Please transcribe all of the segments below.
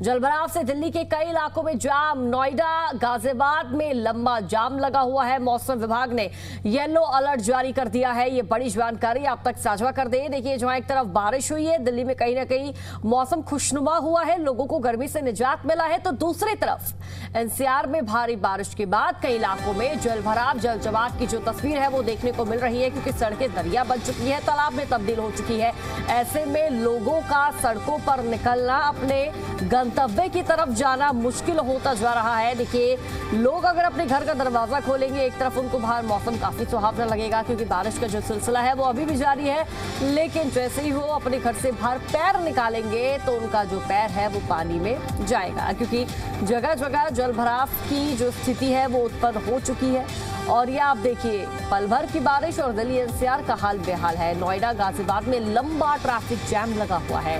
जलभराव से दिल्ली के कई इलाकों में जाम, नोएडा गाजियाबाद में लंबा जाम लगा हुआ है। मौसम विभाग ने येलो अलर्ट जारी कर दिया है। ये बड़ी जानकारी आप तक साझा कर दें। देखिए, जहां एक तरफ बारिश हुई है, दिल्ली में कहीं ना कहीं मौसम खुशनुमा हुआ है, लोगों को गर्मी से निजात मिला है, तो दूसरी तरफ एनसीआर में भारी बारिश के बाद कई इलाकों में जलभराव, जलजमाव की जो तस्वीर है वो देखने को मिल रही है, क्योंकि सड़कें दरिया बन चुकी है, तालाब में तब्दील हो चुकी है। ऐसे में लोगों का सड़कों पर निकलना, अपने गंतव्य की तरफ जाना मुश्किल होता जा रहा है। देखिए, लोग अगर अपने घर का दरवाजा खोलेंगे, एक तरफ उनको बाहर मौसम काफी सुहावना लगेगा, क्योंकि बारिश का जो सिलसिला है वो अभी भी जारी है, लेकिन जैसे ही वो अपने घर से बाहर पैर निकालेंगे तो उनका जो पैर है वो पानी में जाएगा, क्योंकि जगह जगह जलभराव की जो स्थिति है वो उत्पन्न हो चुकी है। और ये आप देखिए, पल भर की बारिश और दिल्ली एनसीआर का हाल बेहाल है। नोएडा गाजियाबाद में लंबा ट्रैफिक जैम लगा हुआ है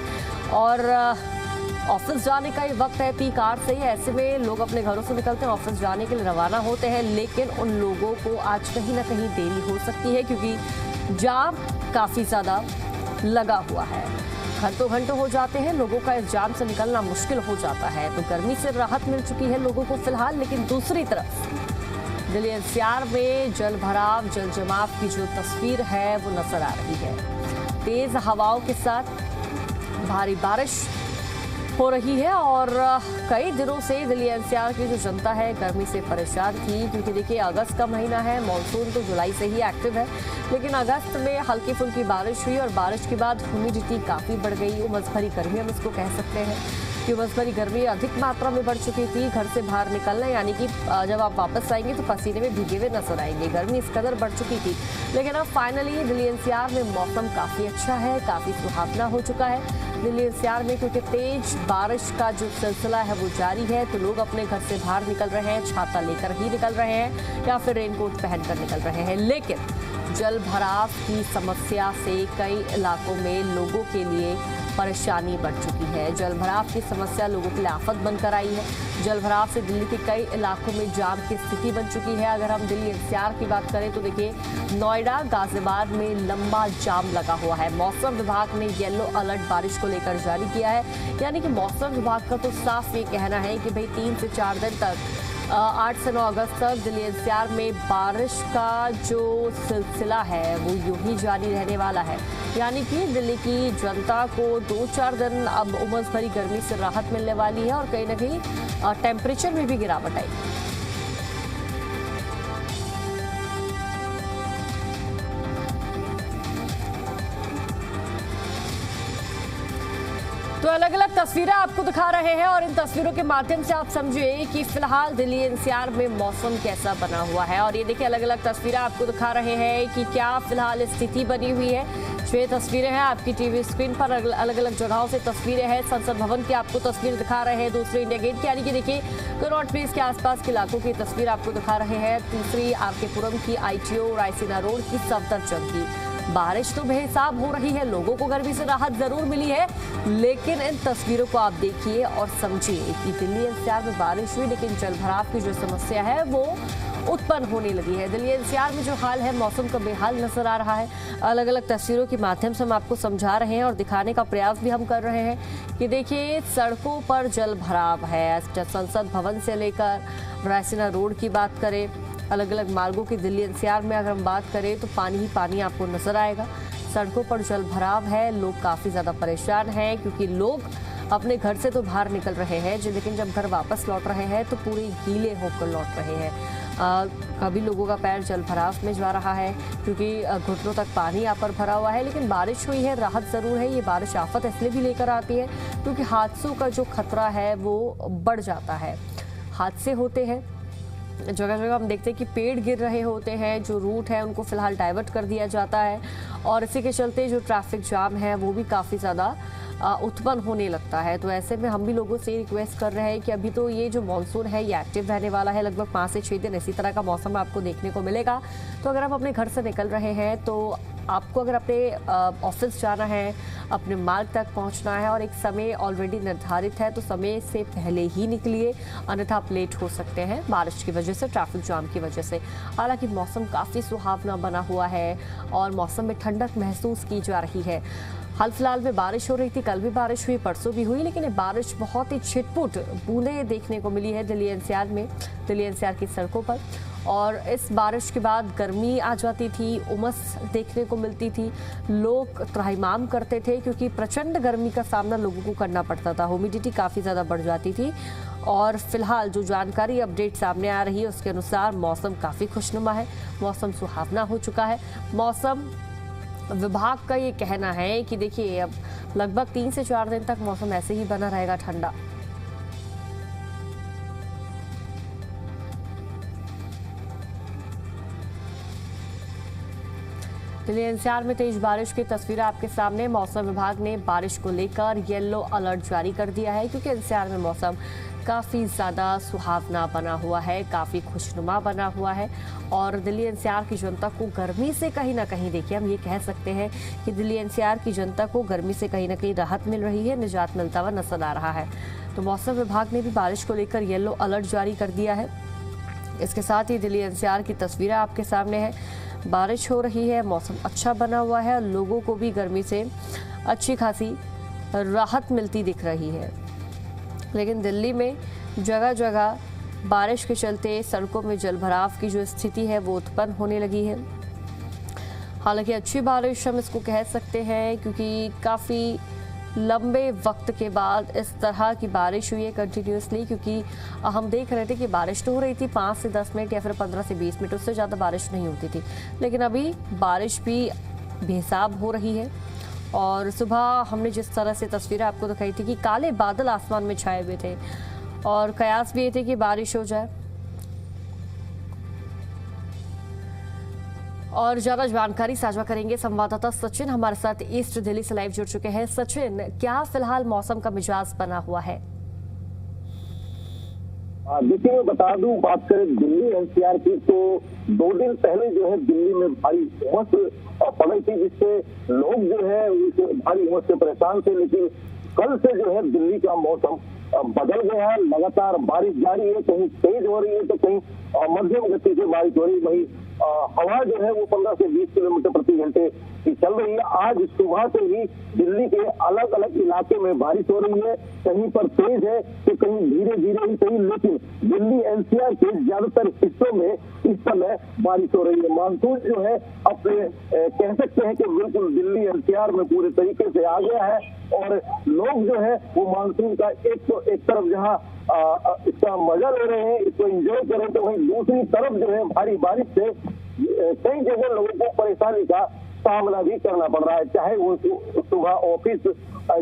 और ऑफिस जाने का ये वक्त है पीक आवर से ही। ऐसे में लोग अपने घरों से निकलते हैं, ऑफिस जाने के लिए रवाना होते हैं, लेकिन उन लोगों को आज कहीं ना कहीं देरी हो सकती है, क्योंकि जाम काफी ज्यादा लगा हुआ है। घंटों हो जाते हैं, लोगों का इस जाम से निकलना मुश्किल हो जाता है। तो गर्मी से राहत मिल चुकी है लोगों को फिलहाल, लेकिन दूसरी तरफ दिल्ली एनसीआर में जलभराव, जलजमाव की जो तस्वीर है वो नजर आ रही है। तेज हवाओं के साथ भारी बारिश हो रही है और कई दिनों से दिल्ली एनसीआर की जो जनता है गर्मी से परेशान थी, क्योंकि देखिए अगस्त का महीना है, मॉनसून तो जुलाई से ही एक्टिव है, लेकिन अगस्त में हल्की फुल्की बारिश हुई और बारिश के बाद ह्यूमिडिटी काफ़ी बढ़ गई। उमस भरी गर्मी हम इसको कह सकते हैं कि उमस भरी गर्मी अधिक मात्रा में बढ़ चुकी थी। घर से बाहर निकलना, यानी कि जब आप वापस आएंगे तो पसीने में भीगे हुए नजर आएंगे। गर्मी इस कदर बढ़ चुकी थी, लेकिन अब फाइनली दिल्ली एनसीआर में मौसम काफ़ी अच्छा है, काफ़ी सुहावना हो चुका है दिल्ली एनसीआर में, क्योंकि तेज बारिश का जो सिलसिला है वो जारी है। तो लोग अपने घर से बाहर निकल रहे हैं, छाता लेकर ही निकल रहे हैं या फिर रेनकोट पहनकर निकल रहे हैं। लेकिन जलभराव की समस्या से कई इलाकों में लोगों के लिए परेशानी बढ़ चुकी है। जलभराव की समस्या लोगों के लिए आफत बनकर आई है। जलभराव से दिल्ली के कई इलाकों में जाम की स्थिति बन चुकी है। अगर हम दिल्ली एनसीआर की बात करें तो देखिए, नोएडा गाजियाबाद में लंबा जाम लगा हुआ है। मौसम विभाग ने येलो अलर्ट बारिश को लेकर जारी किया है, यानी कि मौसम विभाग का तो साफ ये कहना है कि भाई 3 से 4 दिन तक 8 से 9 अगस्त तक दिल्ली एनसीआर में बारिश का जो सिलसिला है वो यूं ही जारी रहने वाला है। यानी कि दिल्ली की जनता को 2-4 दिन अब उमस भरी गर्मी से राहत मिलने वाली है और कहीं ना कहीं टेम्परेचर में भी गिरावट आई। तो अलग अलग तस्वीरें आपको दिखा रहे हैं और इन तस्वीरों के माध्यम से आप समझिए कि फिलहाल दिल्ली एनसीआर में मौसम कैसा बना हुआ है। और ये देखिए, अलग अलग तस्वीरें आपको दिखा रहे हैं कि क्या फिलहाल स्थिति बनी हुई है। 6 तस्वीरें हैं आपकी टीवी स्क्रीन पर, अलग अलग जगहों से तस्वीरें हैं। संसद भवन की आपको तस्वीर दिखा रहे हैं, दूसरी इंडिया गेट की, यानी कि देखिए कनॉट प्लेस के आसपास के इलाकों की तस्वीर आपको दिखा रहे हैं। तीसरी आरकेपुरम की, आईटीओ, रायसीना रोड की, सफदरजंग की। बारिश तो बेहिसाब हो रही है, लोगों को गर्मी से राहत जरूर मिली है, लेकिन इन तस्वीरों को आप देखिए और समझिए कि दिल्ली एनसीआर में बारिश हुई, लेकिन जलभराव की जो समस्या है वो उत्पन्न होने लगी है। दिल्ली एनसीआर में जो हाल है, मौसम का बेहाल नजर आ रहा है। अलग अलग तस्वीरों के माध्यम से हम आपको समझा रहे हैं और दिखाने का प्रयास भी हम कर रहे हैं कि देखिए, सड़कों पर जलभराव है। संसद भवन से लेकर रायसीना रोड की बात करें, अलग अलग मार्गों की दिल्ली एनसीआर में अगर हम बात करें तो पानी ही पानी आपको नजर आएगा। सड़कों पर जलभराव है, लोग काफ़ी ज़्यादा परेशान हैं, क्योंकि लोग अपने घर से तो बाहर निकल रहे हैं, लेकिन जब घर वापस लौट रहे हैं तो पूरे गीले होकर लौट रहे हैं। कभी लोगों का पैर जलभराव में जा रहा है, क्योंकि घुटनों तक पानी यहाँ पर भरा हुआ है। लेकिन बारिश हुई है, राहत ज़रूर है। ये बारिश आफत इसलिए भी लेकर आती है क्योंकि हादसों का जो खतरा है वो बढ़ जाता है। हादसे होते हैं, जगह जगह हम देखते हैं कि पेड़ गिर रहे होते हैं, जो रूट है उनको फिलहाल डाइवर्ट कर दिया जाता है और इसी के चलते जो ट्रैफिक जाम है वो भी काफ़ी ज़्यादा उत्पन्न होने लगता है। तो ऐसे में हम भी लोगों से रिक्वेस्ट कर रहे हैं कि अभी तो ये जो मानसून है ये एक्टिव रहने वाला है, लगभग 5 से 6 दिन इसी तरह का मौसम आपको देखने को मिलेगा। तो अगर आप अपने घर से निकल रहे हैं तो आपको अगर अपने ऑफिस जाना है, अपने मार्ग तक पहुंचना है और एक समय ऑलरेडी निर्धारित है तो समय से पहले ही निकलिए, अन्यथा आप लेट हो सकते हैं बारिश की वजह से, ट्रैफिक जाम की वजह से। हालांकि मौसम काफ़ी सुहावना बना हुआ है और मौसम में ठंडक महसूस की जा रही है। हाल फिलहाल में बारिश हो रही थी, कल भी बारिश हुई, परसों भी हुई, लेकिन ये बारिश बहुत ही छिटपुट बूंदें देखने को मिली है दिल्ली एनसीआर में, दिल्ली एनसीआर की सड़कों पर। और इस बारिश के बाद गर्मी आ जाती थी, उमस देखने को मिलती थी, लोग त्राहिमाम करते थे क्योंकि प्रचंड गर्मी का सामना लोगों को करना पड़ता था, ह्यूमिडिटी काफ़ी ज़्यादा बढ़ जाती थी। और फिलहाल जो जानकारी अपडेट सामने आ रही है उसके अनुसार मौसम काफ़ी खुशनुमा है, मौसम सुहावना हो चुका है। मौसम विभाग का ये कहना है कि देखिए अब लगभग 3 से 4 दिन तक मौसम ऐसे ही बना रहेगा ठंडा। दिल्ली एनसीआर में तेज बारिश की तस्वीरें आपके सामने। मौसम विभाग ने बारिश को लेकर येलो अलर्ट जारी कर दिया है क्योंकि एनसीआर में मौसम काफ़ी ज़्यादा सुहावना बना हुआ है, काफ़ी खुशनुमा बना हुआ है। और दिल्ली एनसीआर की जनता को गर्मी से कहीं ना कहीं, देखिए हम ये कह सकते हैं कि दिल्ली एनसीआर की जनता को गर्मी से कहीं ना कहीं राहत मिल रही है, निजात मिलता हुआ नजर आ रहा है। तो मौसम विभाग ने भी बारिश को लेकर येलो अलर्ट जारी कर दिया है। इसके साथ ही दिल्ली एनसीआर की तस्वीरें आपके सामने है, बारिश हो रही है, मौसम अच्छा बना हुआ है, लोगों को भी गर्मी से अच्छी खासी राहत मिलती दिख रही है। लेकिन दिल्ली में जगह जगह बारिश के चलते सड़कों में जलभराव की जो स्थिति है वो उत्पन्न होने लगी है। हालांकि अच्छी बारिश हम इसको कह सकते हैं क्योंकि काफ़ी लंबे वक्त के बाद इस तरह की बारिश हुई है कंटिन्यूसली, क्योंकि हम देख रहे थे कि बारिश तो हो रही थी 5 से 10 मिनट या फिर 15 से 20 मिनट, उससे ज़्यादा बारिश नहीं होती थी, लेकिन अभी बारिश भी बेहिसाब हो रही है। और सुबह हमने जिस तरह से तस्वीरें आपको दिखाई थी कि काले बादल आसमान में छाए हुए थे और कयास भी ये थे कि बारिश हो जाए। और ज्यादा जानकारी साझा करेंगे संवाददाता सचिन हमारे साथ ईस्ट दिल्ली से लाइव जुड़ चुके हैं। सचिन, क्या फिलहाल मौसम का मिजाज बना हुआ है? देखिए मैं बता दूं, बात करें दिल्ली एनसीआर की तो 2 दिन पहले जो है दिल्ली में भारी उमस पड़ी थी, जिससे लोग जो है उस भारी उमस से परेशान थे। लेकिन कल से जो है दिल्ली का मौसम बदल गया है, लगातार बारिश जारी है, कहीं तेज हो रही है तो कहीं मध्यम गति से बारिश हो रही है। वही हवा जो है वो 15 से 20 किलोमीटर प्रति घंटे की चल रही है। आज सुबह से ही दिल्ली के अलग अलग इलाके में बारिश हो रही है, कहीं पर तेज है तो कहीं धीरे धीरे ही सही, लेकिन दिल्ली एनसीआर के ज्यादातर हिस्सों में इस समय बारिश हो रही है। मानसून जो है अपने कह सकते हैं कि बिल्कुल दिल्ली एनसीआर में पूरे तरीके से आ गया है और लोग जो है वो मानसून का एक तरफ जहाँ इसका मजा ले रहे हैं, इसको एंजॉय कर रहे हैं, तो वहीं दूसरी तरफ जो है भारी बारिश से कई जगह लोगों को परेशानी का सामना भी करना पड़ रहा है, चाहे वो सुबह ऑफिस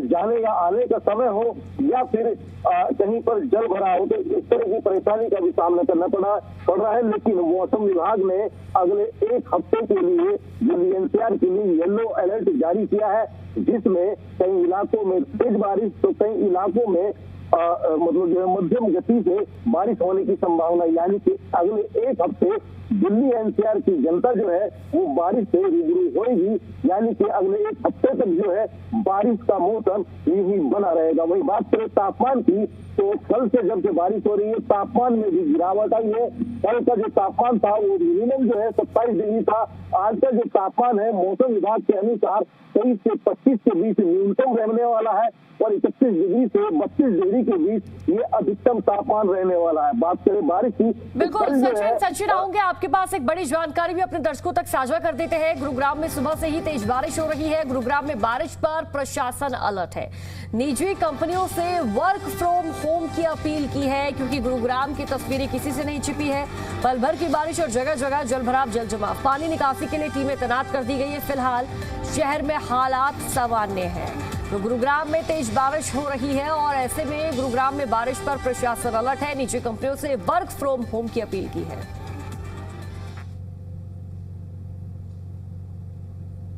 जाने या आने का समय हो या फिर कहीं पर जल भरा हो, तो इस तरह की परेशानी का भी सामना करना पड़ रहा है। लेकिन मौसम विभाग ने अगले 1 हफ्ते के लिए दिल्ली एनसीआर के लिए येलो अलर्ट जारी किया है, जिसमें कई इलाकों में तेज बारिश तो कई इलाकों में मतलब जो है मध्यम गति से बारिश होने की संभावना, यानी कि अगले 1 हफ्ते दिल्ली एनसीआर की जनता जो है वो बारिश से रूबरू होगी, यानी कि अगले 1 हफ्ते तक जो है बारिश का मौसम यही बना रहेगा। वही बात करें तापमान की तो कल से जब से बारिश हो रही है तापमान में भी गिरावट आई है। कल का जो तापमान था वो मिनिमम जो है 27 डिग्री था, आज का जो तापमान है मौसम विभाग के अनुसार 23 से 25 के बीच न्यूनतम रहने वाला है और 31 डिग्री से 32 डिग्री के बीच ये अधिकतम तापमान रहने वाला है। बात करें बारिश की, बिल्कुल सचिन आऊंगे आपके पास, एक बड़ी जानकारी भी अपने दर्शकों तक साझा कर देते हैं। गुरुग्राम में सुबह से ही तेज बारिश हो रही है, गुरुग्राम में बारिश पर प्रशासन अलर्ट है, निजी कंपनियों से वर्क फ्रॉम होम की अपील की है क्योंकि गुरुग्राम की तस्वीरें किसी से नहीं छिपी है। पल भर की बारिश और जगह जगह जलभराव जल जमाव, पानी निकासी के लिए टीमें तैनात कर दी गई है। फिलहाल शहर में हालात सामान्य है, तो गुरुग्राम में तेज बारिश हो रही है और ऐसे में गुरुग्राम में बारिश पर प्रशासन अलर्ट है, निजी कंपनियों से वर्क फ्रॉम होम की अपील की है।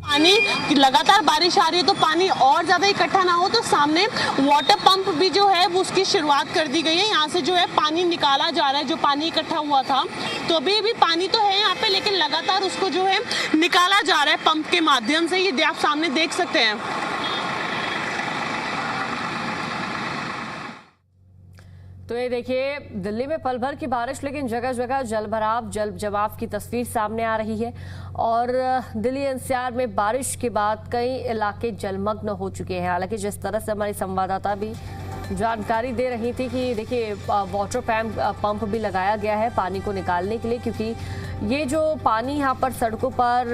पानी लगातार बारिश आ रही है तो पानी और ज्यादा इकट्ठा ना हो तो सामने वाटर पंप भी जो है वो उसकी शुरुआत कर दी गई है। यहाँ से जो है पानी निकाला जा रहा है, जो पानी इकट्ठा हुआ था, तो अभी भी पानी तो है यहाँ पे, लेकिन लगातार उसको जो है निकाला जा रहा है पंप के माध्यम से। ये आप सामने देख सकते हैं। तो ये देखिए, दिल्ली में पल भर की बारिश, लेकिन जगह जगह जल भराव, जल जमाव की तस्वीर सामने आ रही है। और दिल्ली एनसीआर में बारिश के बाद कई इलाके जलमग्न हो चुके हैं। हालांकि जिस तरह से हमारी संवाददाता भी जानकारी दे रही थी कि देखिए, वाटर पंप भी लगाया गया है पानी को निकालने के लिए, क्योंकि ये जो पानी यहाँ पर सड़कों पर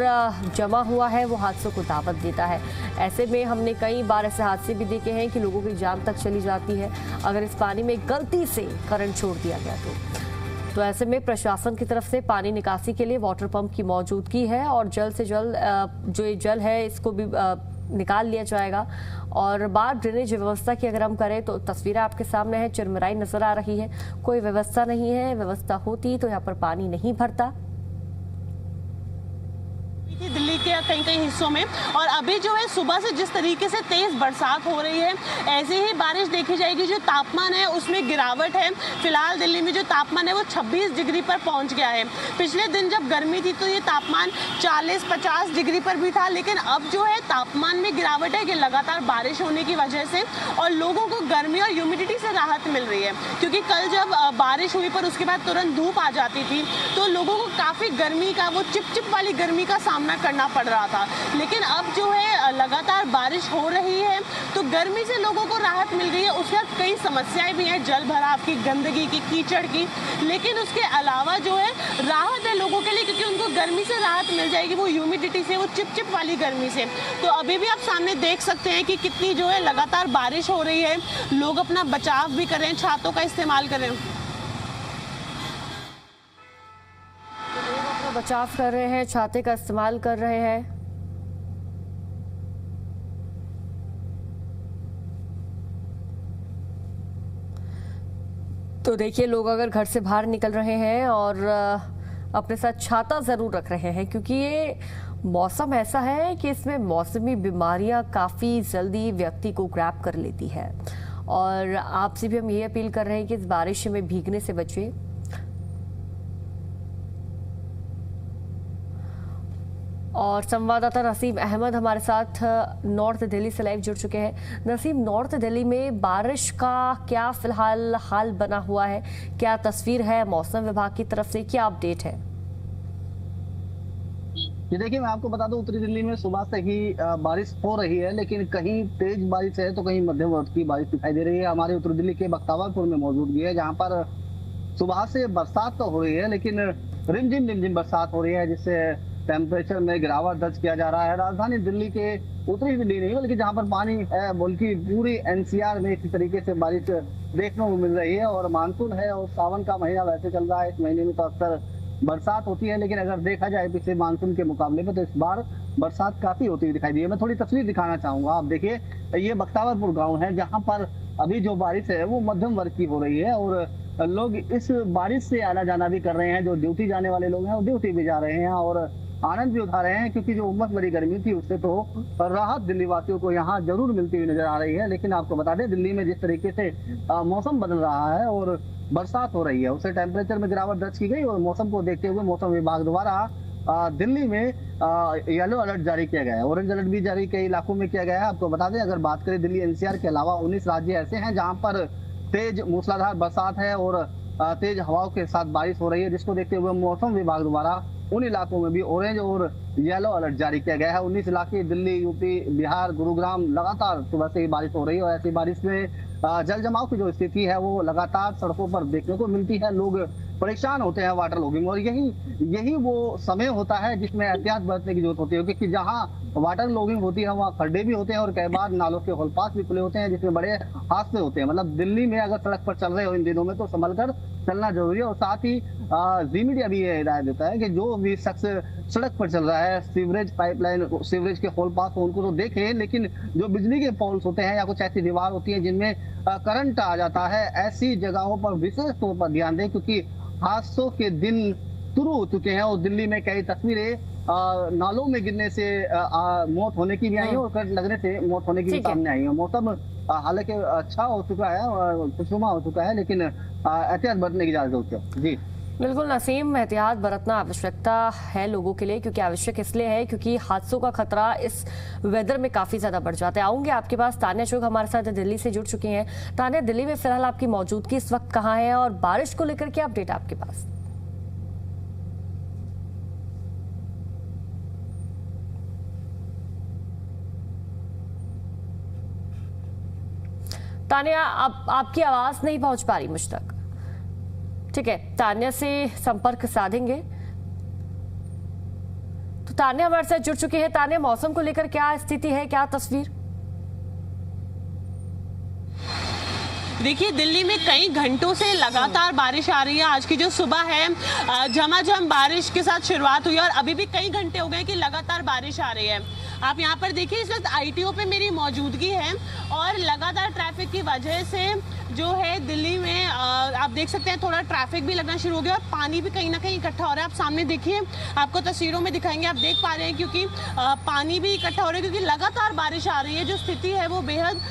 जमा हुआ है वो हादसों को दावत देता है। ऐसे में हमने कई बार ऐसे हादसे भी देखे हैं कि लोगों की जान तक चली जाती है अगर इस पानी में गलती से करंट छोड़ दिया गया तो ऐसे में प्रशासन की तरफ से पानी निकासी के लिए वाटर पंप की मौजूदगी है और जल्द से जल्द जो ये जल है इसको भी निकाल लिया जाएगा। और बात ड्रेनेज व्यवस्था की अगर हम करें तो तस्वीरें आपके सामने है, चिरमिराई नजर आ रही है, कोई व्यवस्था नहीं है। व्यवस्था होती तो यहाँ पर पानी नहीं भरता दिल्ली के कई कई हिस्सों में। और अभी जो है सुबह से जिस तरीके से तेज बरसात हो रही है, ऐसे ही बारिश देखी जाएगी। जो तापमान है उसमें गिरावट है। फिलहाल दिल्ली में जो तापमान है वो 26 डिग्री पर पहुंच गया है। पिछले दिन जब गर्मी थी तो ये तापमान 40-50 डिग्री पर भी था, लेकिन अब जो है तापमान में गिरावट है कि लगातार बारिश होने की वजह से और लोगों को गर्मी और ह्यूमिडिटी से राहत मिल रही है। क्योंकि कल जब बारिश हुई पर उसके बाद तुरंत धूप आ जाती थी तो लोगों को काफी गर्मी का, वो चिपचिप वाली गर्मी का सामना करना पड़ रहा था। लेकिन अब जो है लगातार बारिश हो रही है तो गर्मी से लोगों को राहत मिल गई है। उसके बाद कई समस्याएं भी हैं, जल भराव की, गंदगी की, कीचड़ की, लेकिन उसके अलावा जो है राहत है लोगों के लिए, क्योंकि उनको गर्मी से राहत मिल जाएगी, वो ह्यूमिडिटी से, वो चिपचिप वाली गर्मी से। तो अभी भी आप सामने देख सकते हैं कि कितनी जो है लगातार बारिश हो रही है। लोग अपना बचाव भी कर रहे हैं, छातों का इस्तेमाल कर रहे हैं, बचाव कर रहे हैं, छाते का इस्तेमाल कर रहे हैं। तो देखिए, लोग अगर घर से बाहर निकल रहे हैं और अपने साथ छाता जरूर रख रहे हैं, क्योंकि ये मौसम ऐसा है कि इसमें मौसमी बीमारियां काफी जल्दी व्यक्ति को ग्रैब कर लेती है। और आपसे भी हम ये अपील कर रहे हैं कि इस बारिश में भीगने से बचें। और संवाददाता नसीम अहमद हमारे साथ नॉर्थ दिल्ली से लाइव जुड़ चुके हैं। नसीम, नॉर्थ दिल्ली में बारिश का क्या फिलहाल हाल बना हुआ है, क्या तस्वीर है मौसम विभाग की तरफ से, क्या अपडेट है? ये देखिए, मैं आपको बता दूं, उत्तरी दिल्ली में सुबह से ही बारिश हो रही है, लेकिन कहीं तेज बारिश है तो कहीं मध्यम वर्ग की बारिश दिखाई दे रही है। हमारे उत्तरी दिल्ली के बख्तावरपुर में मौजूदगी है, जहाँ पर सुबह से बरसात तो हो रही है, लेकिन रिमझिम बरसात हो रही है, जिससे टेम्परेचर में गिरावट दर्ज किया जा रहा है। राजधानी दिल्ली के उत्तरी दिल्ली नहीं बल्कि जहां पर पानी है, बल्कि पूरी एनसीआर में इसी तरीके से बारिश देखने को मिल रही है। और मानसून है और सावन का महीना वैसे चल रहा है, इस महीने में तो अक्सर बरसात होती है, लेकिन अगर देखा जाए पिछले मानसून के मुकाबले में तो इस बार बरसात काफी होती हुई दिखाई दी है। मैं थोड़ी तस्वीर दिखाना चाहूंगा। आप देखिए, ये बख्तावरपुर गाँव है, जहाँ पर अभी जो बारिश है वो मध्यम वर्ग की हो रही है और लोग इस बारिश से आना जाना भी कर रहे हैं। जो ड्यूटी जाने वाले लोग हैं वो ड्यूटी भी जा रहे हैं और आनंद भी उठा रहे हैं, क्योंकि जो उमस भरी गर्मी थी उससे तो राहत दिल्ली वासियों को यहाँ जरूर मिलती हुई नजर आ रही है। लेकिन आपको बता दें, दिल्ली में जिस तरीके से मौसम बदल रहा है और बरसात हो रही है, उससे टेम्परेचर में गिरावट दर्ज की गई। और मौसम को देखते हुए मौसम विभाग द्वारा दिल्ली में येलो अलर्ट जारी किया गया है। ऑरेंज अलर्ट भी जारी कई इलाकों में किया गया है। आपको बता दें, अगर बात करें दिल्ली एनसीआर के अलावा 19 राज्य ऐसे हैं जहाँ पर तेज मूसलाधार बरसात है और तेज हवाओं के साथ बारिश हो रही है, जिसको देखते हुए मौसम विभाग द्वारा उन इलाकों में भी ऑरेंज और येलो अलर्ट जारी किया गया है। 19 इलाके दिल्ली, यूपी, बिहार, गुरुग्राम, लगातार सुबह से ही बारिश हो रही है और ऐसी बारिश में जल जमाव की जो स्थिति है वो लगातार सड़कों पर देखने को मिलती है। लोग परेशान होते हैं वाटर लॉगिंग, और यही वो समय होता है जिसमें एहतियात बरतने की जरूरत होती है, क्योंकि जहाँ वाटर लॉगिंग होती है वहाँ खड्डे भी होते हैं और कई बार नालों के होलपास भी खुले होते हैं, जिसमें बड़े हादसे होते हैं। मतलब दिल्ली में अगर सड़क पर चल रहे हो इन दिनों में तो संभल कर चलना जरूरी है। और साथ ही जी मीडिया भी ये हिदायत देता है कि जो भी शख्स सड़क पर चल रहा है, सीवरेज पाइपलाइन, सीवरेज के होल पास हो, उनको तो देखें, लेकिन जो बिजली के पोल्स होते हैं या कुछ ऐसी दीवार होती है जिनमें करंट आ जाता है, ऐसी जगहों पर विशेष तौर पर ध्यान दें, क्योंकि हादसों के दिन शुरू हो चुके हैं। और दिल्ली में कई तस्वीरें नालों में गिरने से मौत होने की भी आई है और करंट लगने से मौत होने की भी सामने आई है। मौसम हालांकि अच्छा हो चुका है और खुशनुमा हो चुका है, लेकिन एहतियात बरतने की इजाजत है। जी बिल्कुल नसीम, एहतियात बरतना आवश्यकता है लोगों के लिए, क्योंकि आवश्यक इसलिए है क्योंकि हादसों का खतरा इस वेदर में काफी ज्यादा बढ़ जाता है। आऊंगे आपके पास। तान्या चुग हमारे साथ दिल्ली से जुड़ चुकी हैं। तान्या, दिल्ली में फिलहाल आपकी मौजूदगी इस वक्त कहाँ है और बारिश को लेकर क्या अपडेट है आपके पास? तान्या, आपकी आवाज नहीं पहुंच पा रही मुझ तक। ठीक है, तान्या से संपर्क साधेंगे। तो तान्या हमारे साथ जुड़ चुकी है। तान्या, मौसम को लेकर क्या स्थिति है, क्या तस्वीर? देखिए, दिल्ली में कई घंटों से लगातार बारिश आ रही है। आज की जो सुबह है झमाझम बारिश के साथ शुरुआत हुई है और अभी भी कई घंटे हो गए कि लगातार बारिश आ रही है। आप यहाँ पर देखिए, इस वक्त आईटीओ पे मेरी मौजूदगी है और लगातार ट्रैफिक की वजह से जो है दिल्ली में आप देख सकते हैं थोड़ा ट्रैफिक भी लगना शुरू हो गया और पानी भी कहीं ना कहीं इकट्ठा हो रहा है। आप सामने देखिए, आपको तस्वीरों में दिखाएंगे, आप देख पा रहे हैं, क्योंकि पानी भी इकट्ठा हो रहा है क्योंकि लगातार बारिश आ रही है। जो स्थिति है वो बेहद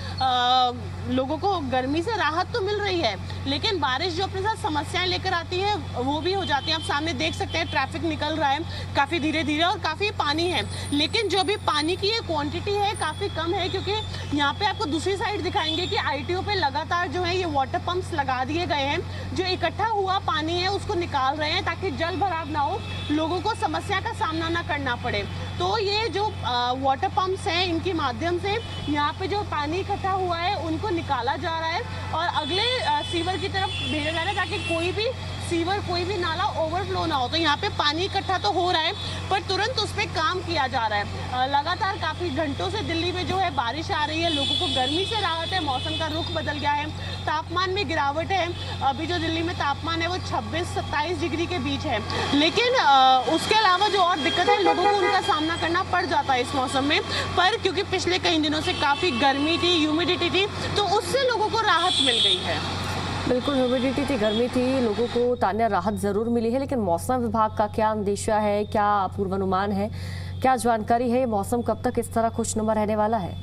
लोगों को गर्मी से राहत तो मिल रही है, लेकिन बारिश जो अपने साथ समस्याएं लेकर आती है वो भी हो जाती है। आप सामने देख सकते हैं ट्रैफिक निकल रहा है काफी धीरे धीरे और काफी पानी है, लेकिन जो भी पानी की ये क्वांटिटी है काफी कम है, क्योंकि यहाँ पे आपको दूसरी साइड दिखाएंगे कि आईटीओ पे लगातार जो है ये वाटर पंप्स लगा दिए गए हैं। जो इकट्ठा हुआ पानी है उसको निकाल रहे हैं ताकि जल भराव ना हो, लोगों को समस्या का सामना ना करना पड़े। तो ये जो वाटर पंप्स हैं इनके माध्यम से यहाँ पे जो पानी इकट्ठा हुआ है उनको निकाला जा रहा है और अगले सीवर की तरफ भेजा जा रहा है ताकि कोई भी सीवर, कोई भी नाला ओवरफ्लो ना हो। तो यहाँ पे पानी इकट्ठा तो हो रहा है पर तुरंत उस पर काम किया जा रहा है। लगातार काफी घंटों से दिल्ली में जो है बारिश आ रही है, लोगों को गर्मी से राहत है, मौसम का रुख बदल गया है, तापमान में गिरावट है। अभी जो दिल्ली में तापमान है वो 26-27 डिग्री के बीच है, लेकिन उसके अलावा जो और दिक्कत है लोगों को उनका सामना करना पड़ जाता है इस मौसम में। पर क्योंकि पिछले कई दिनों से काफी गर्मी थी, ह्यूमिडिटी थी, तो उससे लोगों को राहत मिल गई है। बिल्कुल, ह्यूमिडिटी थी, गर्मी थी, लोगों को तान्या राहत जरूर मिली है, लेकिन मौसम विभाग का क्या अंदेशा है, क्या पूर्वानुमान है, क्या जानकारी है? मौसम कब तक इस तरह खुशनुमा रहने वाला है?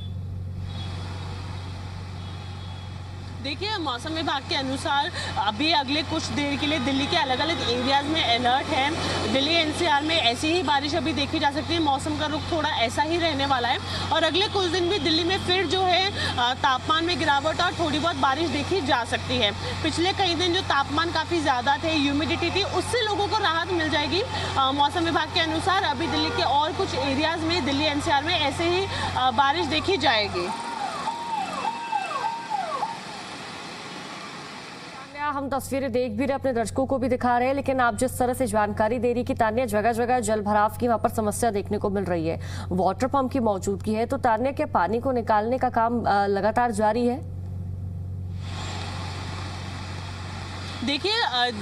देखिए, मौसम विभाग के अनुसार अभी अगले कुछ देर के लिए दिल्ली के अलग अलग एरियाज में अलर्ट है। दिल्ली एनसीआर में ऐसी ही बारिश अभी देखी जा सकती है। मौसम का रुख थोड़ा ऐसा ही रहने वाला है और अगले कुछ दिन भी दिल्ली में फिर जो है तापमान में गिरावट और थोड़ी बहुत बारिश देखी जा सकती है। पिछले कई दिन जो तापमान काफ़ी ज़्यादा थे, ह्यूमिडिटी थी, उससे लोगों को राहत मिल जाएगी। मौसम विभाग के अनुसार अभी दिल्ली के और कुछ एरियाज में, दिल्ली एनसीआर में ऐसे ही बारिश देखी जाएगी। हम तस्वीरें देख भी रहे, अपने दर्शकों को भी दिखा रहे हैं, लेकिन आप जिस तरह से जानकारी दे रही कि तान्या जगह जगह जल भराव की वहां पर समस्या देखने को मिल रही है, वाटर पंप की मौजूदगी है, तो तान्या के पानी को निकालने का काम लगातार जारी है? देखिए,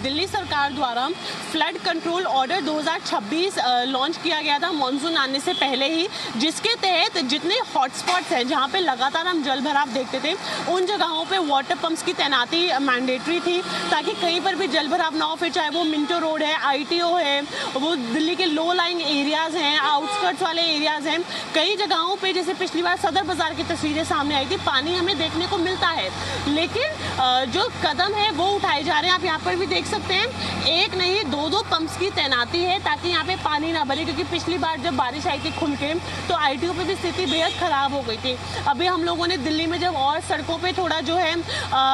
दिल्ली सरकार द्वारा फ्लड कंट्रोल ऑर्डर 2026 लॉन्च किया गया था मॉनसून आने से पहले ही, जिसके तहत जितने हॉटस्पॉट्स हैं जहां पे लगातार हम जल भराव देखते थे, उन जगहों पे वाटर पंप्स की तैनाती मैंडेटरी थी ताकि कहीं पर भी जल भराव ना हो। फिर चाहे वो मिंटो रोड है, आईटीओ है, वो दिल्ली के लो लाइंग एरियाज हैं, आउटस्कर्ट्स वाले एरियाज हैं, कई जगहों पर जैसे पिछली बार सदर बाजार की तस्वीरें सामने आई थी, पानी हमें देखने को मिलता है, लेकिन जो कदम है वो उठाए जा रहे हैं। आप यहाँ पर भी देख सकते हैं, एक नहीं 2-2 पंप्स की तैनाती है ताकि यहाँ पे पानी ना भरे, क्योंकि पिछली बार जब बारिश आई थी खुल के तो आईटीओ पे भी स्थिति बेहद खराब हो गई थी। अभी हम लोगों ने दिल्ली में जब और सड़कों पे थोड़ा जो है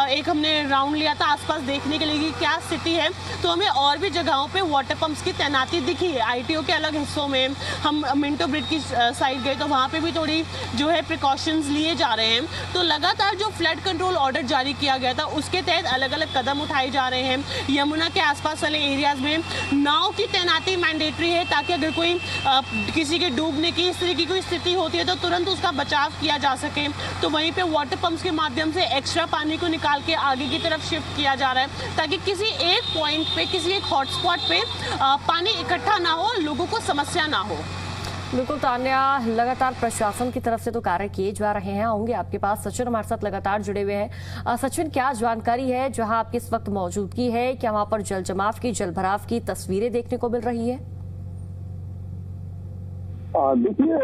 एक हमने राउंड लिया था आसपास देखने के लिए कि क्या स्थिति है, तो हमें और भी जगहों पे वाटर पंप्स की तैनाती दिखी है। आईटीओ के अलग हिस्सों में हम मिंटो ब्रिज की साइड गए तो वहाँ पे भी थोड़ी जो है प्रिकॉशंस लिए जा रहे हैं। तो लगातार जो फ्लड कंट्रोल ऑर्डर जारी किया गया था उसके तहत अलग अलग कदम उठाए जा रहे हैं। यमुना के आसपास वाले एरियाज में नाव की तैनाती मैंडेटरी है ताकि अगर कोई किसी के डूबने की इस तरह की कोई स्थिति होती है तो तुरंत उसका बचाव किया जा सके। तो वहीं पे वाटर पंप्स के माध्यम से एक्स्ट्रा पानी को निकाल के आगे की तरफ शिफ्ट किया जा रहा है ताकि किसी एक पॉइंट पे, किसी एक हॉटस्पॉट पे पानी इकट्ठा ना हो, लोगों को समस्या ना हो। बिल्कुल तान्या, लगातार प्रशासन की तरफ से तो कार्य किए जा रहे हैं। आऊंगे आपके पास। सचिन हमारे साथ लगातार जुड़े हुए हैं। सचिन, क्या जानकारी है जहां आपकी इस वक्त मौजूदगी है? क्या वहां पर जल जमाव की, जल भराव की तस्वीरें देखने को मिल रही है? देखिए,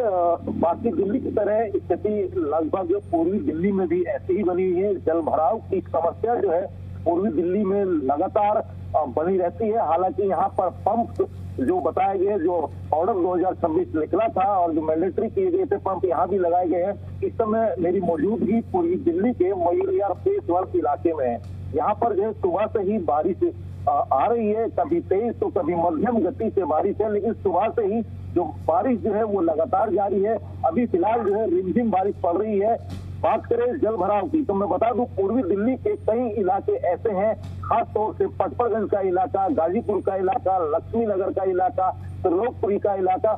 बाकी दिल्ली की तरह स्थिति लगभग पूर्वी दिल्ली में भी ऐसी ही बनी हुई है। जल भराव की समस्या जो है पूर्वी दिल्ली में लगातार बनी रहती है। हालांकि यहाँ पर पंप जो बताए गए, जो ऑर्डर 2026 निकला था और जो मैंडेटरी किए गए थे पंप यहाँ भी लगाए गए हैं। इस समय मेरी मौजूदगी पूर्वी दिल्ली के मयूरियार फेस 1 इलाके में है। यहाँ पर जो है सुबह से ही बारिश आ रही है, कभी तेज तो कभी मध्यम गति से बारिश है, लेकिन सुबह से ही जो बारिश जो है वो लगातार जारी है। अभी फिलहाल जो है रिमझिम बारिश पड़ रही है। बात करें जल भराव की तो मैं बता दूं पूर्वी दिल्ली के कई इलाके ऐसे हैं, खास तौर से पटपड़गंज का इलाका, गाजीपुर का इलाका, लक्ष्मी नगर का इलाका, त्रिलोकपुरी का इलाका,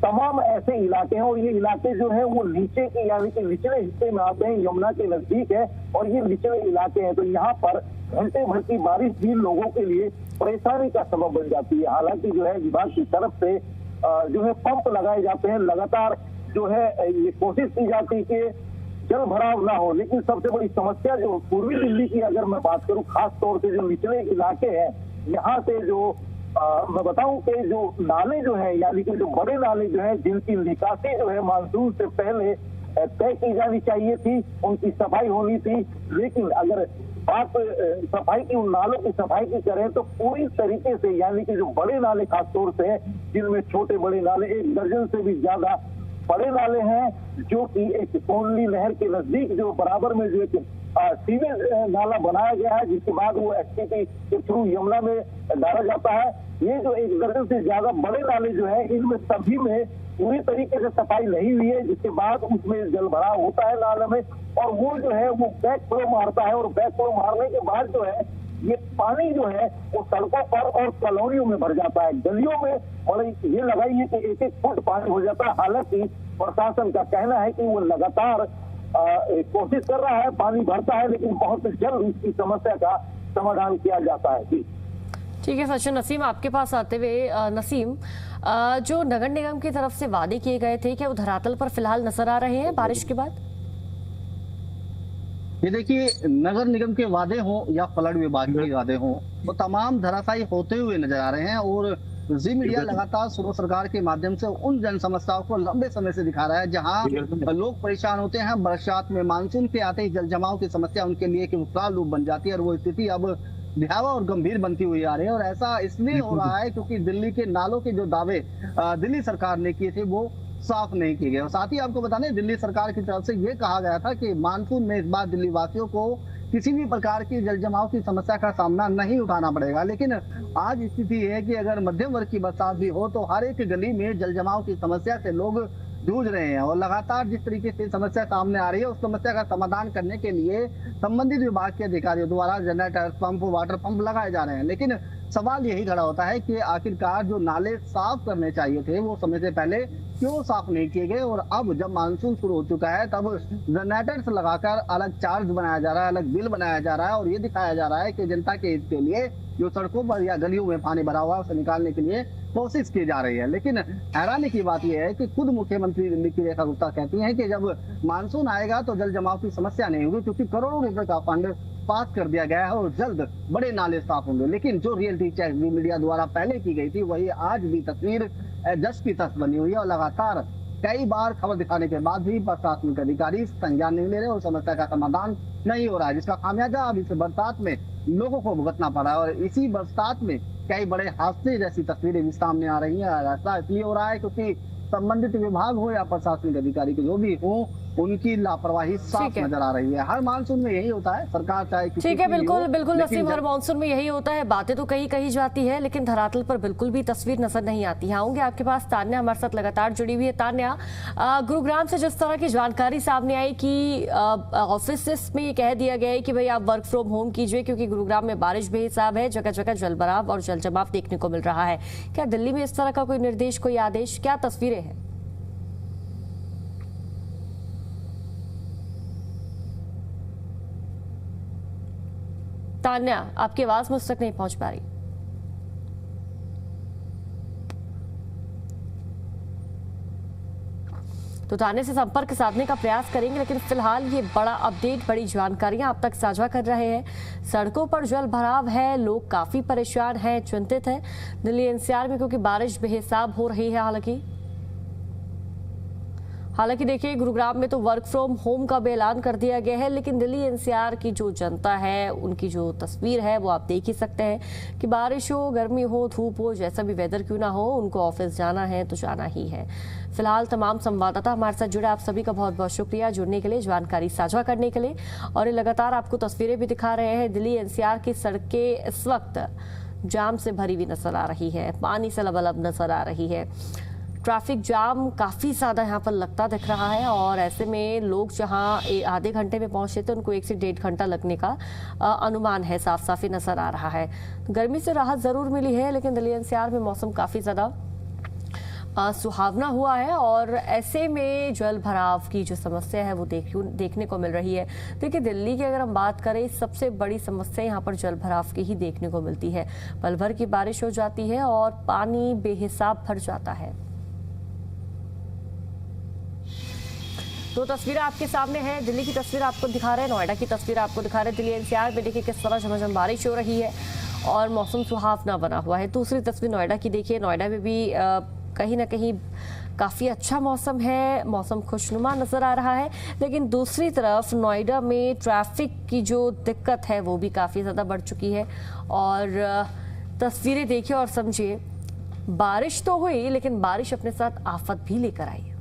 तमाम ऐसे इलाके हैं। और ये इलाके जो है वो नीचे के यानी कि निचले हिस्से में आते हैं, यमुना के नजदीक है और ये निचले इलाके हैं। तो यहाँ पर घंटे भर की बारिश भी लोगों के लिए परेशानी का सबब बन जाती है। हालांकि जो है विभाग की तरफ से जो है पंप लगाए जाते हैं, लगातार जो है ये कोशिश की जाती है कि जल भराव ना हो। लेकिन सबसे बड़ी समस्या जो पूर्वी दिल्ली की अगर मैं बात करूं, खास तौर से जो निचले इलाके हैं, यहाँ से जो मैं बताऊं कि जो नाले जो है यानी कि जो बड़े नाले जो है जिनकी निकासी जो है मानसून से पहले तय की जानी चाहिए थी, उनकी सफाई होनी थी। लेकिन अगर बात सफाई की, उन नालों की सफाई की करें तो पूरी तरीके से यानी कि जो बड़े नाले खास तौर से जिनमें छोटे बड़े नाले 1 दर्जन से भी ज्यादा बड़े नाले हैं, जो कि एक कोंडली नहर के नजदीक जो बराबर में जो एक सीवेज नाला बनाया गया है, जिसके बाद वो एसटीपी के थ्रू यमुना में डाला जाता है। ये जो 1 दर्जन से ज्यादा बड़े नाले जो है इनमें सभी में पूरी तरीके से सफाई नहीं हुई है, जिसके बाद उसमें जल भराव होता है नाले में और वो जो है वो बैक फ्लो मारता है और बैक फ्लो मारने के बाद जो है ये पानी जो है वो सड़कों पर और कॉलोनियों में भर जाता है, गलियों में। और ये लगाइए कि 1-1 फुट पानी हो जाता है। हालांकि प्रशासन का कहना है कि वो लगातार कोशिश कर रहा है, पानी भरता है, लेकिन बहुत जल्द इसकी समस्या का समाधान किया जाता है। जी ठीक है सचिन, नसीम आपके पास आते हुए नसीम, जो नगर निगम की तरफ से वादे किए गए थे क्या वो धरातल पर फिलहाल नजर आ रहे हैं बारिश के बाद? ये देखिए, नगर निगम के वादे हों या फ्लड विभाग के वादे हों, वो तमाम धराशायी होते हुए नजर आ रहे हैं। और जी मीडिया लगातार सूबा सरकार के माध्यम से उन जन समस्याओं को लंबे समय से दिखा रहा है जहां लोग परेशान होते हैं। बरसात में मानसून के आते ही जल जमाव की समस्या उनके लिए एक विकराल रूप बन जाती है और वो स्थिति अब भयावह और गंभीर बनती हुई आ रही है। और ऐसा इसलिए हो रहा है क्योंकि दिल्ली के नालों के जो दावे दिल्ली सरकार ने किए थे वो साफ नहीं किए गए। और साथ ही आपको बता दें, दिल्ली सरकार की तरफ से ये कहा गया था कि मानसून में इस बार दिल्ली वासियों को किसी भी प्रकार की जल जमाव की समस्या का सामना नहीं उठाना पड़ेगा। लेकिन आज स्थिति है कि अगर मध्यम वर्ग की बरसात भी हो तो हर एक गली में जल जमाव की समस्या से लोग जूझ रहे हैं। और लगातार जिस तरीके से समस्या सामने आ रही है, उस समस्या का समाधान करने के लिए संबंधित विभाग के अधिकारियों द्वारा जनरेटर पंप, वाटर पंप लगाए जा रहे हैं। लेकिन सवाल यही खड़ा होता है कि आखिरकार जो नाले साफ करने चाहिए थे वो समय से पहले क्यों साफ नहीं किए गए। और अब जब मानसून शुरू हो चुका है तब जनरेटर्स लगाकर अलग चार्ज बनाया जा रहा है, अलग बिल बनाया जा रहा है और ये दिखाया जा रहा है कि जनता के हित के लिए जो सड़कों पर या गलियों में पानी भरा हुआ है उसे निकालने के लिए कोशिश की जा रही है। लेकिन हैरानी की बात यह है कि खुद मुख्यमंत्री दिल्ली की रेखा गुप्ता कहती हैं कि जब मानसून आएगा तो जल जमाव की समस्या नहीं होगी क्योंकि करोड़ों रुपए का फंड पास कर दिया गया है और जल्द बड़े नाले साफ होंगे। लेकिन जो रियलिटी चेक मीडिया द्वारा पहले की गई थी वही आज भी तस्वीर जस की तस बनी हुई है। और लगातार कई बार खबर दिखाने के बाद भी प्रशासनिक अधिकारी संज्ञान नहीं ले रहे और समस्या का समाधान नहीं हो रहा है, जिसका खामियाजा अब इस बरसात में लोगों को भुगतना पड़ा है। और इसी बरसात में कई बड़े हादसे जैसी तस्वीरें भी सामने आ रही हैं। ऐसा इसलिए हो रहा है क्योंकि संबंधित विभाग हो या प्रशासनिक अधिकारी जो भी हो, उनकी लापरवाही साफ नजर आ रही है। हर मानसून में यही होता है, सरकार चाहे ठीक है, बिल्कुल बिल्कुल नसीम, हर मानसून में यही होता है। बातें तो कही जाती है लेकिन धरातल पर बिल्कुल भी तस्वीर नजर नहीं आती। आऊंगे आपके पास, तान्या हमारे साथ लगातार जुड़ी हुई है। तान्या, गुरुग्राम से जिस तरह की जानकारी सामने आई कि ऑफिस में ये कह दिया गया है कि भाई आप वर्क फ्रॉम होम कीजिए क्योंकि गुरुग्राम में बारिश बेहिसाब है, जगह जगह जलभराव और जल जमाव देखने को मिल रहा है। क्या दिल्ली में इस तरह का कोई निर्देश, कोई आदेश, क्या तस्वीरें हैं? तान्या, आपकी आवाज मुझ तक नहीं पहुंच पा रही। तो तान्या से संपर्क साधने का प्रयास करेंगे, लेकिन फिलहाल ये बड़ा अपडेट, बड़ी जानकारियां आप तक साझा कर रहे हैं। सड़कों पर जल भराव है, लोग काफी परेशान हैं, चिंतित हैं दिल्ली एनसीआर में क्योंकि बारिश बेहिसाब हो रही है। हालांकि हालांकि देखिए गुरुग्राम में तो वर्क फ्रॉम होम का भी ऐलान कर दिया गया है, लेकिन दिल्ली एनसीआर की जो जनता है उनकी जो तस्वीर है वो आप देख ही सकते हैं कि बारिश हो, गर्मी हो, धूप हो, जैसा भी वेदर क्यों ना हो, उनको ऑफिस जाना है तो जाना ही है। फिलहाल तमाम संवाददाता हमारे साथ जुड़े, आप सभी का बहुत बहुत शुक्रिया जुड़ने के लिए, जानकारी साझा करने के लिए। और ये लगातार आपको तस्वीरें भी दिखा रहे हैं। दिल्ली एनसीआर की सड़कें इस वक्त जाम से भरी हुई नजर आ रही है, पानी से लबालब नजर आ रही है। ट्रैफिक जाम काफ़ी ज़्यादा यहाँ पर लगता दिख रहा है और ऐसे में लोग जहाँ आधे घंटे में पहुँचे थे उनको 1 से 1.5 घंटा लगने का अनुमान है, साफ साफ ही नज़र आ रहा है। गर्मी से राहत ज़रूर मिली है, लेकिन दिल्ली एनसीआर में मौसम काफ़ी ज़्यादा सुहावना हुआ है और ऐसे में जल भराव की जो समस्या है वो देखने को मिल रही है। देखिए दिल्ली की अगर हम बात करें, सबसे बड़ी समस्या यहाँ पर जल भराव की ही देखने को मिलती है। पल भर की बारिश हो जाती है और पानी बेहिसाब भर जाता है। दो तस्वीरें आपके सामने हैं, दिल्ली की तस्वीर आपको दिखा रहे हैं, नोएडा की तस्वीर आपको दिखा रहे हैं। दिल्ली एनसीआर में देखिए किस तरह झमाझम बारिश हो रही है और मौसम सुहावना बना हुआ है। दूसरी तस्वीर नोएडा की देखिए, नोएडा में भी कहीं ना कहीं काफ़ी अच्छा मौसम है, मौसम खुशनुमा नज़र आ रहा है। लेकिन दूसरी तरफ नोएडा में ट्रैफिक की जो दिक्कत है वो भी काफ़ी ज़्यादा बढ़ चुकी है। और तस्वीरें देखिए और समझिए, बारिश तो हुई लेकिन बारिश अपने साथ आफत भी लेकर आई।